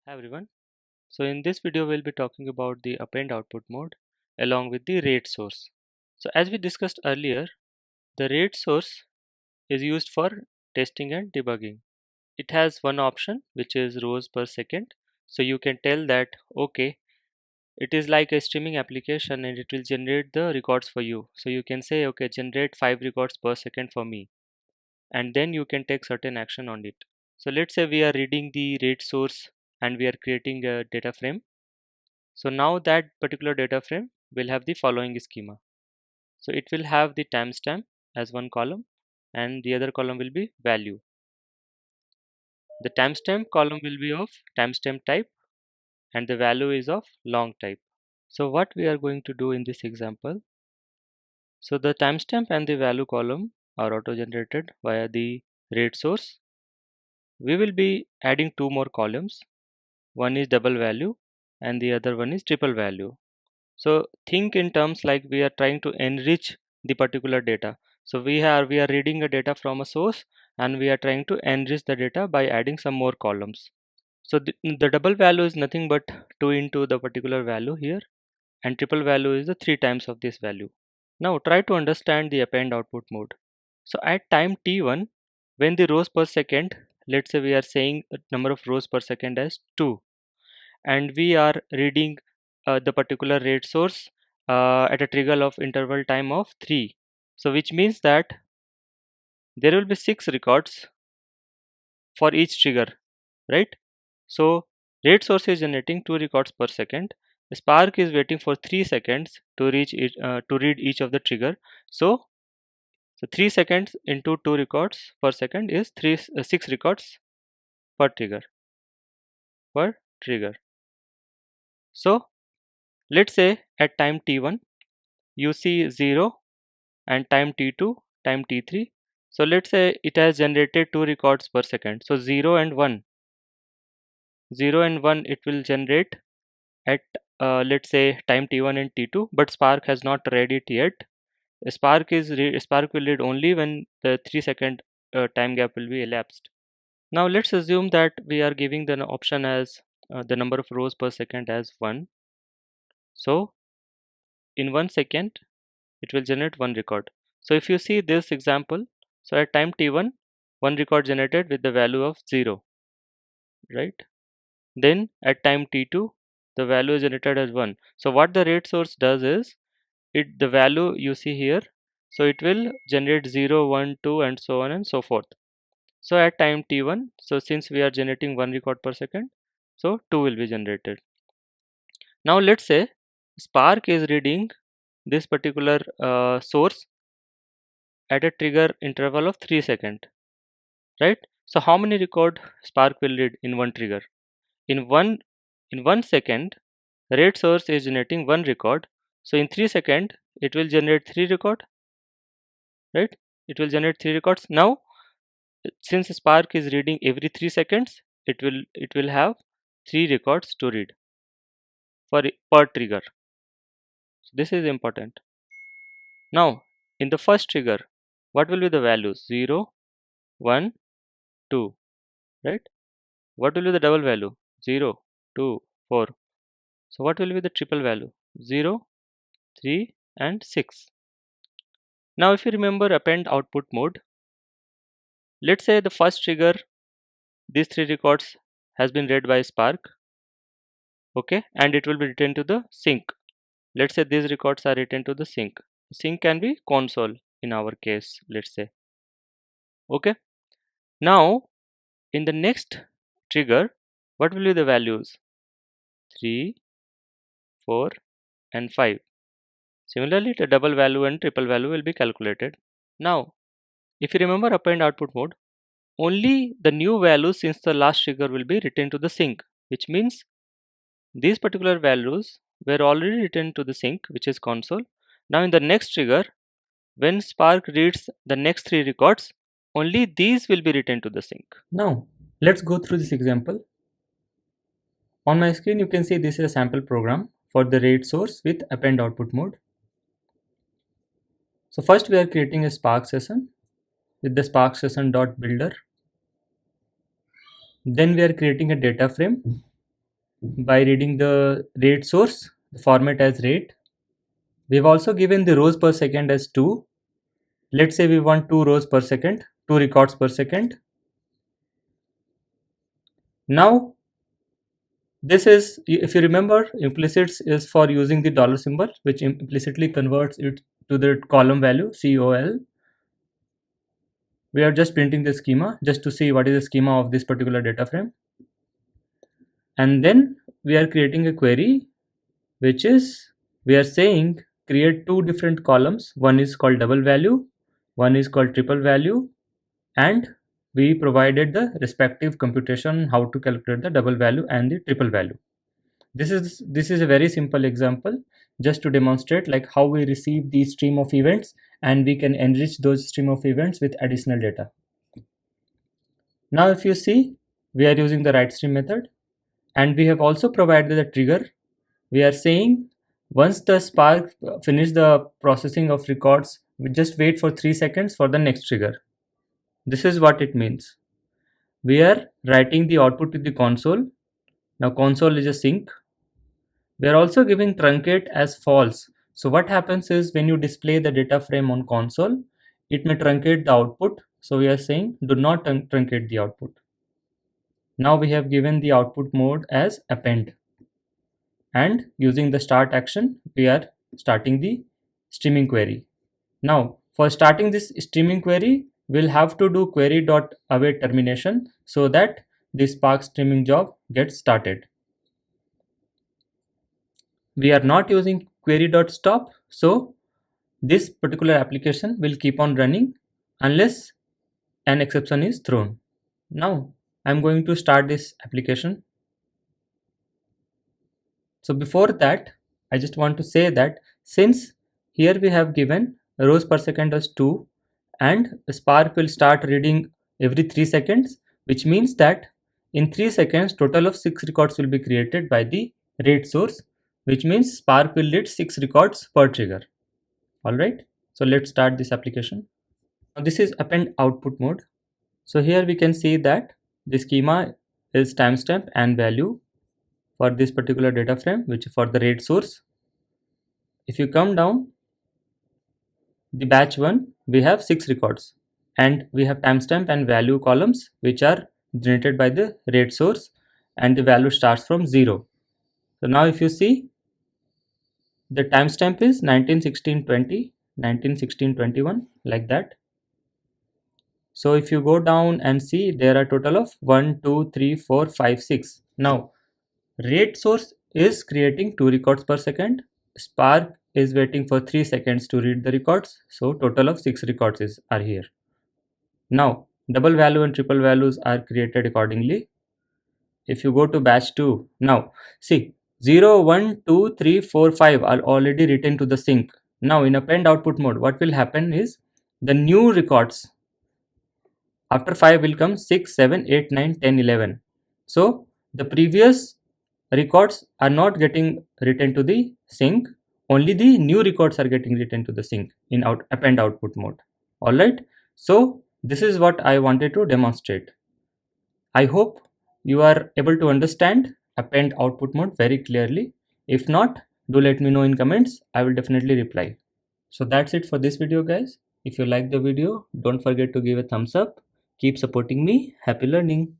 Hi everyone. So in this video we'll be talking about the append output mode along with the rate source. So as we discussed earlier, the rate source is used for testing and debugging. It has one option which is rows per second. So you can tell that okay, it is like a streaming application and it will generate the records for you. So you can say okay, generate 5 records per second for me, and then you can take certain action on it. So let's say we are reading the rate source and we are creating a data frame. So now that particular data frame will have the following schema. So it will have the timestamp as one column and the other column will be value. The timestamp column will be of timestamp type and the value is of long type. So what we are going to do in this example, so the timestamp and the value column are auto generated via the rate source. We will be adding two more columns. One is double value and the other one is triple value. So think in terms like we are trying to enrich the particular data. So we are reading a data from a source and we are trying to enrich the data by adding some more columns. So the double value is nothing but 2 into the particular value here, and triple value is the 3 times of this value. Now try to understand the append output mode. So at time t1, when the rows per second, let's say we are saying a number of rows per second as 2, and we are reading the particular rate source at a trigger of interval time of 3. So which means that there will be 6 records for each trigger, right? So rate source is generating 2 records per second. Spark is waiting for 3 seconds to reach it, to read each of the trigger. So 3 seconds into 2 records per second is 6 records per trigger. So let's say at time t1 you see 0 and time t2, time t3. So let's say it has generated 2 records per second. So 0 and 1, 0 and 1 it will generate at let's say time t1 and t2, but Spark has not read it yet. Spark will read only when the 3-second time gap will be elapsed. Now let's assume that we are giving the option as the number of rows per second as 1. So in 1 second it will generate one record. So if you see this example, so at time t1, one record generated with the value of 0, right? Then at time t2, the value is generated as 1. So what the rate source does is, the value you see here, so it will generate 0, 1, 2 and so on and so forth. So at time t1, so since we are generating one record per second, so 2 will be generated. Now let's say Spark is reading this particular source at a trigger interval of 3 seconds, right? So how many record Spark will read in one trigger? In one second, the rate source is generating one record. So in 3 seconds, it will generate 3 record, right? It will generate 3 records. Now, since Spark is reading every 3 seconds, it will have 3 records to read per trigger. So this is important. Now, in the first trigger, what will be the values? 0, 1, 2, right? What will be the double value? 0, 2, 4. So what will be the triple value? 0, 3 and 6. Now if you remember append output mode, let's say the first trigger, these 3 records has been read by Spark, okay, and it will be written to the sink. Let's say these records are written to the sink. Sink can be console in our case, let's say, okay. Now in the next trigger, what will be the values? 3, 4 and 5. Similarly, the double value and triple value will be calculated. Now if you remember append output mode, only the new values since the last trigger will be written to the sink, which means these particular values were already written to the sink, which is console. Now in the next trigger, when Spark reads the next 3 records, only these will be written to the sink. Now let's go through this example. On my screen you can see this is a sample program for the rate source with append output mode. So first we are creating a Spark session with the Spark session.builder. Then we are creating a data frame by reading the rate source, the format as rate. We've also given the rows per second as 2. Let's say we want 2 rows per second, 2 records per second. Now, this is, if you remember, implicits is for using the dollar symbol, which implicitly converts it to the column value, COL. We are just printing the schema just to see what is the schema of this particular data frame. And then we are creating a query, which is, we are saying create 2 different columns. One is called double value, one is called triple value, and we provided the respective computation how to calculate the double value and the triple value. This is a very simple example just to demonstrate like how we receive the stream of events and we can enrich those stream of events with additional data. Now if you see, we are using the write stream method, and we have also provided the trigger. We are saying once the Spark finish the processing of records, we just wait for 3 seconds for the next trigger. This is what it means. We are writing the output to the console. Now console is a sink. We are also giving truncate as false. So what happens is when you display the data frame on console, it may truncate the output. So we are saying do not truncate the output. Now we have given the output mode as append, and using the start action we are starting the streaming query. Now for starting this streaming query, we'll have to do query.await termination so that the Spark streaming job gets started. We are not using query.stop, so this particular application will keep on running unless an exception is thrown. Now I'm going to start this application. So before that, I just want to say that since here we have given rows per second as 2 and Spark will start reading every 3 seconds, which means that in 3 seconds total of 6 records will be created by the rate source, which means Spark will read 6 records per trigger. Alright, so let's start this application. Now this is append output mode. So here we can see that the schema is timestamp and value for this particular data frame, which for the rate source. If you come down the batch 1, we have 6 records and we have timestamp and value columns which are generated by the rate source, and the value starts from 0. So now if you see, the timestamp is 191620, 191621, like that. So if you go down and see, there are total of 1 2 3 4 5 6. Now rate source is creating 2 records per second. Spark is waiting for 3 seconds to read the records. So total of 6 records are here. Now double value and triple values are created accordingly. If you go to batch 2, now see 0, 1, 2, 3, 4, 5 are already written to the sink. Now in append output mode, what will happen is the new records after 5 will come 6, 7, 8, 9, 10, 11. So the previous records are not getting written to the sink, only the new records are getting written to the sink in append output mode. Alright, so this is what I wanted to demonstrate. I hope you are able to understand append output mode very clearly. If not, do let me know in comments. I will definitely reply. So that's it for this video, guys. If you like the video, don't forget to give a thumbs up. Keep supporting me. Happy learning.